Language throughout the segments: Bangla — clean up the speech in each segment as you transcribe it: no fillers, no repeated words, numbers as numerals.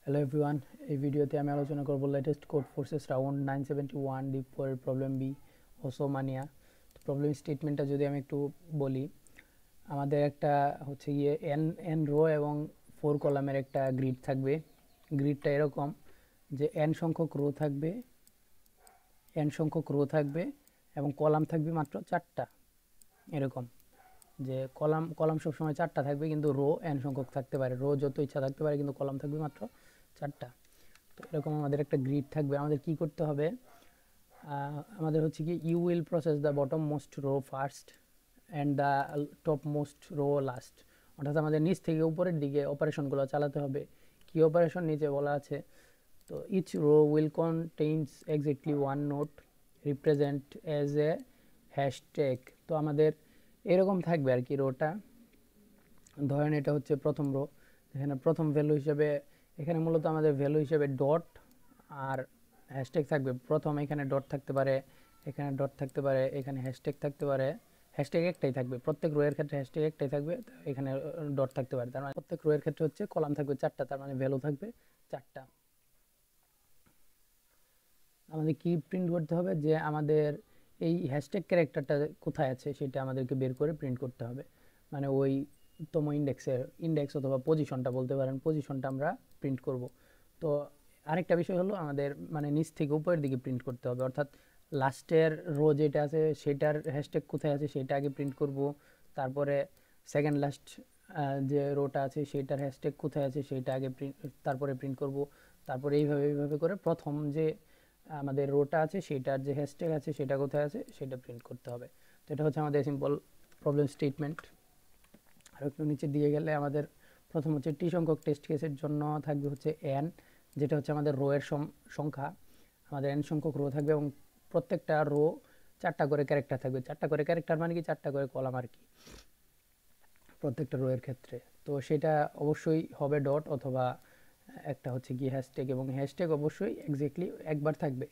হ্যালো এভরিওয়ান, এই ভিডিওতে আমি আলোচনা করব latest code forces round 971 deep ফোরের প্রবলেম বি ওসোমানিয়া। প্রবলেম স্টেটমেন্টটা যদি আমি একটু বলি, আমাদের একটা হচ্ছে গিয়ে এন এন রো এবং 4 কলামের একটা গ্রিড থাকবে। গ্রিডটা এরকম যে এন সংখ্যক রো থাকবে এবং কলাম থাকবে মাত্র 4টা। এরকম যে কলাম কলাম সবসময় 4টা থাকবে, কিন্তু রো এন সংখ্যক থাকতে পারে, রো যত ইচ্ছা থাকতে পারে, কিন্তু কলাম থাকবে মাত্র 4টা। তো এরকম আমাদের একটা গ্রিড থাকবে। আমাদের কি করতে হবে, আমাদের হচ্ছে কি you will process the bottom most row first and the top most row last. অর্থাৎ আমাদের নিচ থেকে উপরের দিকে অপারেশনগুলো চালাতে হবে। কি অপারেশন নিচে বলা আছে, তো each row will contains exactly one note represent as a hashtag. তো আমাদের এরকম থাকবে আর কি রোটা। ধরেন এটা হচ্ছে প্রথম রো, এখানে প্রথম ভ্যালু হিসেবে এখানে মূলত আমাদের ভ্যালু হিসেবে ডট আর হ্যাশট্যাগ থাকবে। প্রথম এখানে ডট থাকতে পারে, এখানে ডট থাকতে পারে, এখানে হ্যাশট্যাগ থাকতে পারে। হ্যাশট্যাগ একটাই থাকবে, প্রত্যেক রো এর ক্ষেত্রে হ্যাশট্যাগ একটাই থাকবে, এখানে ডট থাকতে পারে। তার মানে প্রত্যেক রো এর ক্ষেত্রে হচ্ছে কলাম থাকবে 4টা, তার মানে ভ্যালু থাকবে 4টা। আমাদের কি প্রিন্ট করতে হবে, যে আমাদের এই হ্যাশট্যাগ ক্যারেক্টারটা কোথায় আছে সেটা আমাদেরকে বের করে প্রিন্ট করতে হবে। মানে ওই তম ইন্ডেক্স অথবা পজিশনটা বলতে পারেন, পজিশনটা আমরা প্রিন্ট করব। তো আরেকটা বিষয় হলো, আমাদের মানে নিচ থেকে উপরের দিকে প্রিন্ট করতে হবে, অর্থাৎ লাস্টের রো যেটা আছে সেটার হ্যাশট্যাগ কোথায় আছে সেটা আগে প্রিন্ট করব। তারপরে সেকেন্ড লাস্ট যে রোটা আছে সেটার হ্যাশট্যাগ কোথায় আছে সেটা আগে তারপরে প্রিন্ট করব। তারপরে এইভাবে করে প্রথম যে আমাদের রোটা আছে সেটার যে হ্যাশট্যাগ আছে সেটা কোথায় আছে সেটা প্রিন্ট করতে হবে। তো এটা হচ্ছে আমাদের সিম্পল প্রবলেম স্টেটমেন্ট। আর একটু নিচের দিকে গেলে আমাদের প্রথম হচ্ছে টি সংখ্যক টেস্ট কেসের জন্য থাকবে হচ্ছে এন, যেটা হচ্ছে আমাদের রো এর সংখ্যা। আমাদের এন সংখ্যক রো থাকবে এবং প্রত্যেকটা রো 4টা করে ক্যারেক্টার থাকবে। 4টা করে ক্যারেক্টার মানে কি 4টা করে কলাম আর কি প্রত্যেকটা রো এর ক্ষেত্রে। তো সেটা অবশ্যই হবে ডট অথবা একটা হচ্ছে কি হ্যাশট্যাগ, এবং হ্যাশট্যাগ অবশ্যই এক্স্যাক্টলি একবার থাকবে।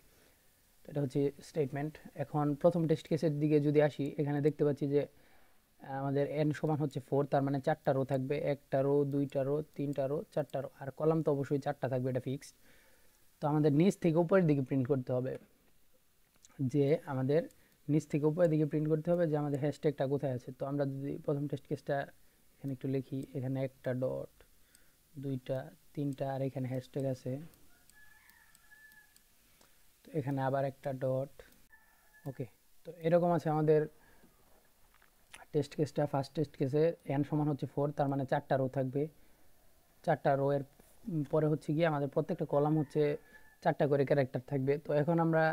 তো এটা হচ্ছে স্টেটমেন্ট। এখন প্রথম টেস্ট কেসের দিকে যদি আসি, এখানে দেখতে পাচ্ছি যে আমাদের এন সমান হচ্ছে 4, তার মানে 4টা রো থাকবে, একটা রো, দুইটা রো, তিনটা রো, 4টা রো, আর কলাম তো অবশ্যই 4টা থাকবে, এটা ফিক্সড। তো আমাদের নিচ থেকে উপরের দিকে প্রিন্ট করতে হবে, যে আমাদের নিচ থেকে উপরের দিকে প্রিন্ট করতে হবে যে আমাদের হ্যাশট্যাগটা কোথায় আছে। তো আমরা যদি প্রথম টেস্ট কেসটা এখানে একটু লিখি, এখানে একটা ডট, দুইটা, তিনটা, আর এখানে হ্যাশট্যাগ আছে, তো এখানে আবার একটা ডট। ওকে, তো এরকম আছে আমাদের টেস্ট কেসটা। ফার্স্ট টেস্ট কেসে এন সমান হচ্ছে 4, তার মানে 4টা রো থাকবে। 4টা রো এর পরে হচ্ছে গিয়ে আমাদের প্রত্যেকটা কলাম হচ্ছে 4টা করে ক্যারেক্টার থাকবে। তো এখন আমরা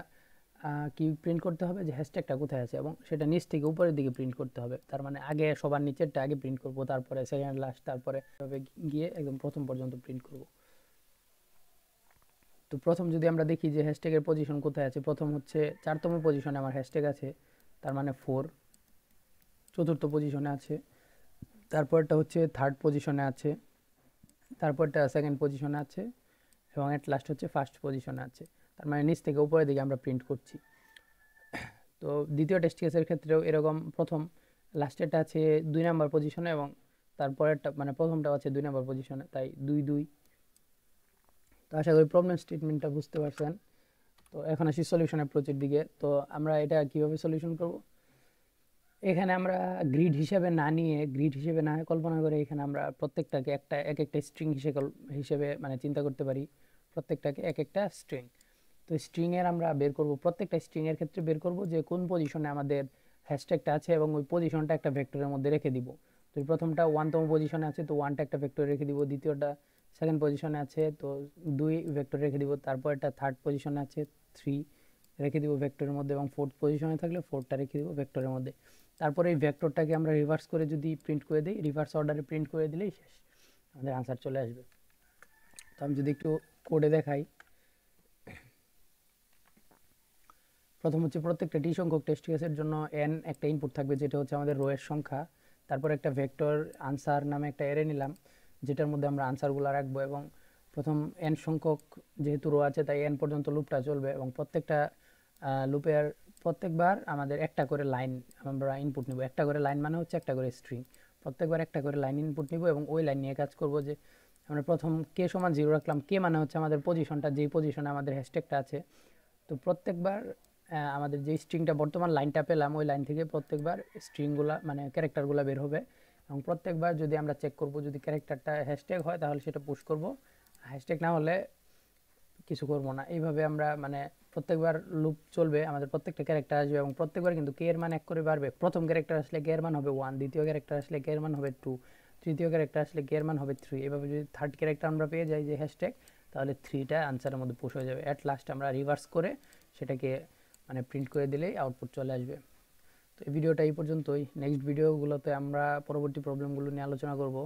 কি প্রিন্ট করতে হবে, যে হ্যাশট্যাগটা কোথায় আছে, এবং সেটা নিচ থেকে উপরের দিকে প্রিন্ট করতে হবে। তার মানে আগে সবার নিচেরটা আগে প্রিন্ট করব, তারপরে সেকেন্ড লাস্ট, তারপরে গিয়ে একদম প্রথম পর্যন্ত প্রিন্ট করব। তো প্রথম যদি আমরা দেখি যে হ্যাশট্যাগের পজিশন কোথায় আছে, প্রথম হচ্ছে 4তম পজিশনে আমার হ্যাশট্যাগ আছে, তার মানে 4। চতুর্থ পজিশনে আছে, তারপরটা হচ্ছে থার্ড পজিশনে আছে, তারপরটা সেকেন্ড পজিশনে আছে, এবং এট লাস্ট হচ্ছে ফার্স্ট পজিশনে আছে। তার মানে নিচ থেকে উপরের দিকে আমরা প্রিন্ট করছি। তো দ্বিতীয় টেস্ট কেসের ক্ষেত্রেও এরকম, প্রথম লাস্টেরটা আছে 2 নম্বর পজিশনে, এবং তারপরেরটা মানে প্রথমটা আছে 2 নম্বর পজিশনে, তাই 2 2। তো আশা করি প্রবলেম স্টেটমেন্টটা বুঝতে পারছেন। তো এখন আসি সলিউশন অ্যাপ্রোচের দিকে। তো আমরা এটা কিভাবে সলিউশন করব, এখানে আমরা গ্রিড হিসেবে না কল্পনা করে এখানে আমরা প্রত্যেকটাকে এক একটা স্ট্রিং হিসেবে মানে চিন্তা করতে পারি, প্রত্যেকটাকে এক একটা স্ট্রিং। তো স্ট্রিং এর আমরা বের করব, প্রত্যেকটা স্ট্রিং এর ক্ষেত্রে বের করব যে কোন পজিশনে আমাদের হ্যাশট্যাগটা আছে, এবং ওই পজিশনটা একটা ভেক্টরের মধ্যে রেখে দিব। তো প্রথমটা 1তম পজিশনে আছে, তো 1টা একটা ভেক্টরে রেখে দিব। দ্বিতীয়টা সেকেন্ড পজিশনে আছে, তো 2 ভেক্টর রেখে দিব। তারপর এটা থার্ড পজিশনে আছে, 3 রেখে দিব ভেক্টরের মধ্যে, এবং ফোর্থ পজিশনে থাকলে 4টা রেখে দিব ভেক্টরের মধ্যে। তারপরে এই ভেক্টরটাকে আমরা রিভার্স করে যদি প্রিন্ট করে দিই, রিভার্স অর্ডারে প্রিন্ট করে দিলেই শেষ, আমাদের আনসার চলে আসবে। তো আমি যদি একটু কোডে দেখাই, প্রথম হচ্ছে প্রত্যেকটা টি সংখ্যক টেস্ট কেসের জন্য এন একটা ইনপুট থাকবে, যেটা হচ্ছে আমাদের রো এর সংখ্যা। তারপর একটা ভেক্টর আনসার নামে একটা অ্যারে নিলাম, যেটার মধ্যে আমরা আনসারগুলো রাখবো। এবং প্রথম এন সংখ্যক যেহেতু রো আছে, তাই এন পর্যন্ত লুপটা চলবে, এবং প্রত্যেকটা লুপের প্রত্যেকবার আমাদের একটা করে লাইন আমরা ইনপুট নিব। একটা করে লাইন মানে হচ্ছে একটা করে স্ট্রিং, প্রত্যেকবার একটা করে লাইন ইনপুট নিব, এবং ওই লাইন নিয়ে কাজ করব, যে আমরা প্রথম কে সমান 0 রাখলাম। কে মানে হচ্ছে আমাদের পজিশনটা, যেই পজিশনে আমাদের হ্যাশট্যাগটা আছে। তো প্রত্যেকবার আমাদের যে স্ট্রিংটা বর্তমান লাইনটা পেলাম, ওই লাইন থেকে প্রত্যেকবার স্ট্রিংগুলা মানে ক্যারেক্টারগুলো বের হবে, এবং প্রত্যেকবার যদি আমরা চেক করব যদি ক্যারেক্টারটা হ্যাশট্যাগ হয় তাহলে সেটা পুশ করব, হ্যাশট্যাগ না হলে কিছু করব না। এইভাবে আমরা মানে প্রত্যেকবার লুপ চলবে, আমাদের প্রত্যেকটা ক্যারেক্টার আসবে এবং প্রত্যেকবার কিন্তু কে এর মান এক করে বাড়বে। প্রথম ক্যারেক্টার আসলে কে এর মান হবে 1, দ্বিতীয় ক্যারেক্টার আসলে কে এর মান হবে 2, তৃতীয় ক্যারেক্টার আসলে কে এর মান হবে 3। এভাবে যদি থার্ড ক্যারেক্টার আমরা পেয়ে যাই যে হ্যাশট্যাগ, তাহলে 3টা আনসারের মধ্যে পুশ হয়ে যাবে। অ্যাট লাস্ট আমরা রিভার্স করে সেটাকে মানে প্রিন্ট করে দিলেই আউটপুট চলে আসবে। তো এই ভিডিওটা এই পর্যন্তই। নেক্সট ভিডিওগুলোতে আমরা পরবর্তী প্রবলেমগুলো নিয়ে আলোচনা করব।